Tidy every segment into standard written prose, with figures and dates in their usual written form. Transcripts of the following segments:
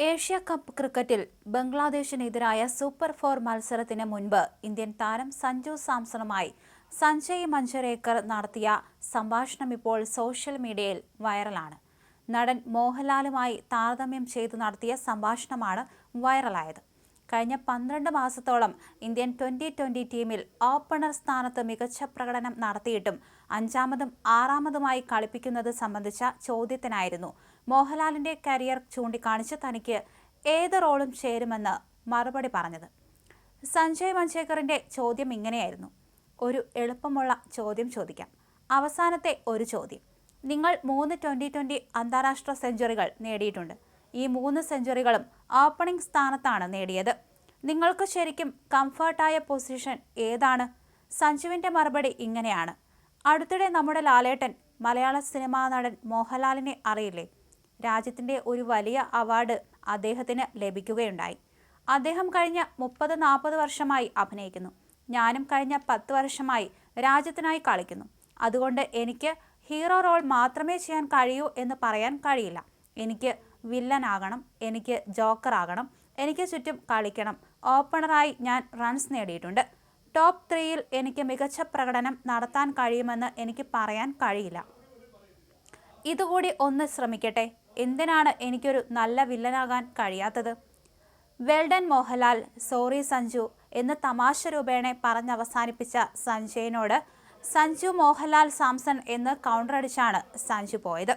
Asia cup ക്രിക്കറ്റിൽ ബംഗ്ലാദേശിനെതിരായ super 4 മത്സരത്തിന് മുൻപ് ഇന്ത്യൻ താരം സഞ്ജു സാംസണുമായി സഞ്ജയ് മഞ്ജരേക്കർ നടത്തിയ സംഭാഷണം ഇപ്പോൾ സോഷ്യൽ മീഡിയയിൽ വൈറലാണ്. നടൻ മോഹൻലാലുമായി താരതമ്യം ചെയ്തു നടത്തിയ സംഭാഷണമാണ് വൈറലായത്. കഴിഞ്ഞ 12 മാസത്തോളം ഇന്ത്യൻ ട്വന്റി ടീമിൽ ഓപ്പണർ സ്ഥാനത്ത് മികച്ച പ്രകടനം നടത്തിയിട്ടും അഞ്ചാമതും ആറാമതുമായി കളിപ്പിക്കുന്നത് സംബന്ധിച്ച ചോദ്യത്തിനായിരുന്നു മോഹൻലാലിന്റെ കരിയർ ചൂണ്ടിക്കാണിച്ച് തനിക്ക് ഏത് റോളും ചേരുമെന്ന് മറുപടി പറഞ്ഞത്. സഞ്ജയ് മഞ്ജരേക്കറിന്റെ ചോദ്യം ഇങ്ങനെയായിരുന്നു: ഒരു എളുപ്പമുള്ള ചോദ്യം ചോദിക്കാം. അവസാനത്തെ ഒരു ചോദ്യം. നിങ്ങൾ 3 ട്വന്റി അന്താരാഷ്ട്ര സെഞ്ചുറികൾ നേടിയിട്ടുണ്ട്. ഈ 3 സെഞ്ചുറികളും ഓപ്പണിംഗ് സ്ഥാനത്താണ് നേടിയത്. നിങ്ങൾക്ക് ശരിക്കും കംഫർട്ടായ പൊസിഷൻ ഏതാണ്? സഞ്ജുവിന്റെ മറുപടി ഇങ്ങനെയാണ്: അടുത്തിടെ നമ്മുടെ ലാലേട്ടൻ, മലയാള സിനിമാ നടൻ മോഹൻലാലിനെ അറിയില്ലേ? രാജ്യത്തിന്റെ ഒരു വലിയ അവാർഡ് അദ്ദേഹത്തിന് ലഭിക്കുകയുണ്ടായി. അദ്ദേഹം കഴിഞ്ഞ 30-40 വർഷമായി അഭിനയിക്കുന്നു. ഞാനും കഴിഞ്ഞ 10 വർഷമായി രാജ്യത്തിനായി കളിക്കുന്നു. അതുകൊണ്ട് എനിക്ക് ഹീറോ റോൾ മാത്രമേ ചെയ്യാൻ കഴിയൂ എന്ന് പറയാൻ കഴിയില്ല. എനിക്ക് വില്ലൻ ആകണം, എനിക്ക് ജോക്കർ ആകണം, എനിക്ക് ചുറ്റും കളിക്കണം. ഓപ്പണറായി ഞാൻ റൺസ് നേടിയിട്ടുണ്ട്. ടോപ്പ് 3-യിൽ എനിക്ക് മികച്ച പ്രകടനം നടത്താൻ കഴിയുമെന്ന് എനിക്ക് പറയാൻ കഴിയില്ല. ഇതുകൂടി ഒന്ന് ശ്രമിക്കട്ടെ. എന്തിനാണ് എനിക്കൊരു നല്ല വില്ലനാകാൻ കഴിയാത്തത്? വെൽഡൻ മോഹൻലാൽ, സോറി സഞ്ജു എന്ന് തമാശ രൂപേണ പറഞ്ഞവസാനിപ്പിച്ച സഞ്ജയിനോട് സഞ്ജു മോഹൻലാൽ സാംസൺ എന്ന് കൗണ്ടറടിച്ചാണ് സഞ്ജു പോയത്.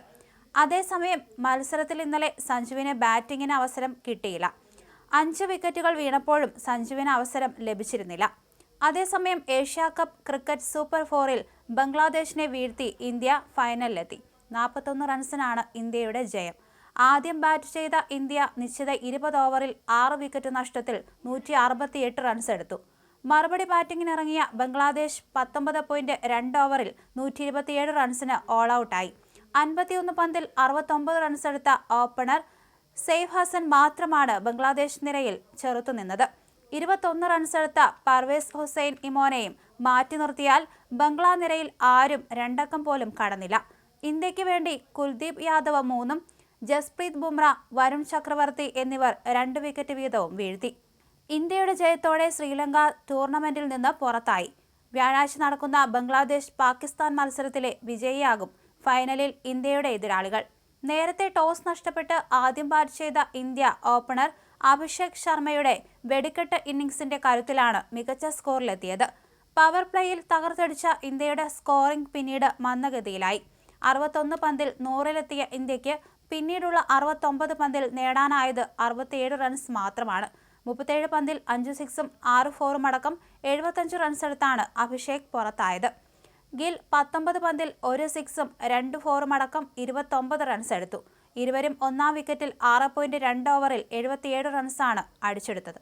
അതേസമയം മത്സരത്തിൽ ഇന്നലെ സഞ്ജുവിന് ബാറ്റിങ്ങിന് അവസരം കിട്ടിയില്ല. 5 വിക്കറ്റുകൾ വീണപ്പോഴും സഞ്ജുവിന് അവസരം ലഭിച്ചിരുന്നില്ല. അതേസമയം ഏഷ്യ കപ്പ് ക്രിക്കറ്റ് സൂപ്പർ 4-ൽ ബംഗ്ലാദേശിനെ വീഴ്ത്തി ഇന്ത്യ ഫൈനലിലെത്തി. 41 റൺസിനാണ് ഇന്ത്യയുടെ ജയം. ആദ്യം ബാറ്റ് ചെയ്ത ഇന്ത്യ നിശ്ചിത 20 ഓവറിൽ 6 വിക്കറ്റ് നഷ്ടത്തിൽ 168 റൺസ് എടുത്തു. മറുപടി ബാറ്റിംഗിനിറങ്ങിയ ബംഗ്ലാദേശ് 19.2 ഓവറിൽ 127 റൺസിന് ഓൾ ഔട്ടായി. 51 പന്തിൽ 69 റൺസ് എടുത്ത ഓപ്പണർ സെയ്ഫ് ഹസൻ മാത്രമാണ് ബംഗ്ലാദേശ് നിരയിൽ ചെറുത്തുനിന്നത്. 21 റൺസ് എടുത്ത പർവേസ് ഹുസൈൻ ഇമോനെയും മാറ്റി നിർത്തിയാൽ ബംഗ്ലാ നിരയിൽ ആരും 2 അക്കം പോലും കടന്നില്ല. ഇന്ത്യക്ക് വേണ്ടി കുൽദീപ് യാദവ് 3-ഉം ജസ്പ്രീത് ബുംറ, വരുൺ ചക്രവർത്തി എന്നിവർ 2 വിക്കറ്റ് വീതവും വീഴ്ത്തി. ഇന്ത്യയുടെ ജയത്തോടെ ശ്രീലങ്ക ടൂർണമെന്റിൽ നിന്ന് പുറത്തായി. വ്യാഴാഴ്ച നടക്കുന്ന ബംഗ്ലാദേശ് പാകിസ്ഥാൻ മത്സരത്തിലെ വിജയിയാകും ഫൈനലിൽ ഇന്ത്യയുടെ എതിരാളികൾ. നേരത്തെ ടോസ് നഷ്ടപ്പെട്ട് ആദ്യം ബാറ്റ് ചെയ്ത ഇന്ത്യ ഓപ്പണർ അഭിഷേക് ശർമ്മയുടെ വെടിക്കെട്ട് ഇന്നിംഗ്സിന്റെ കരുത്തിലാണ് മികച്ച സ്കോറിലെത്തിയത്. പവർ പ്ലേയിൽ തകർത്തടിച്ച ഇന്ത്യയുടെ സ്കോറിംഗ് പിന്നീട് മന്ദഗതിയിലായി. 61 പന്തിൽ 100-ലെത്തിയ ഇന്ത്യക്ക് പിന്നീടുള്ള 69 പന്തിൽ നേടാനായത് 67 റൺസ് മാത്രമാണ്. 37 പന്തിൽ 5 സിക്സും 6 ഫോറും അടക്കം 75 റൺസ് എടുത്താണ് അഭിഷേക് പുറത്തായത്. ഗിൽ 19 പന്തിൽ 1 സിക്സും 2 ഫോറും അടക്കം 29 റൺസ് എടുത്തു. ഇരുവരും 1-ാം വിക്കറ്റിൽ 6.2 ഓവറിൽ 77 റൺസാണ് അടിച്ചെടുത്തത്.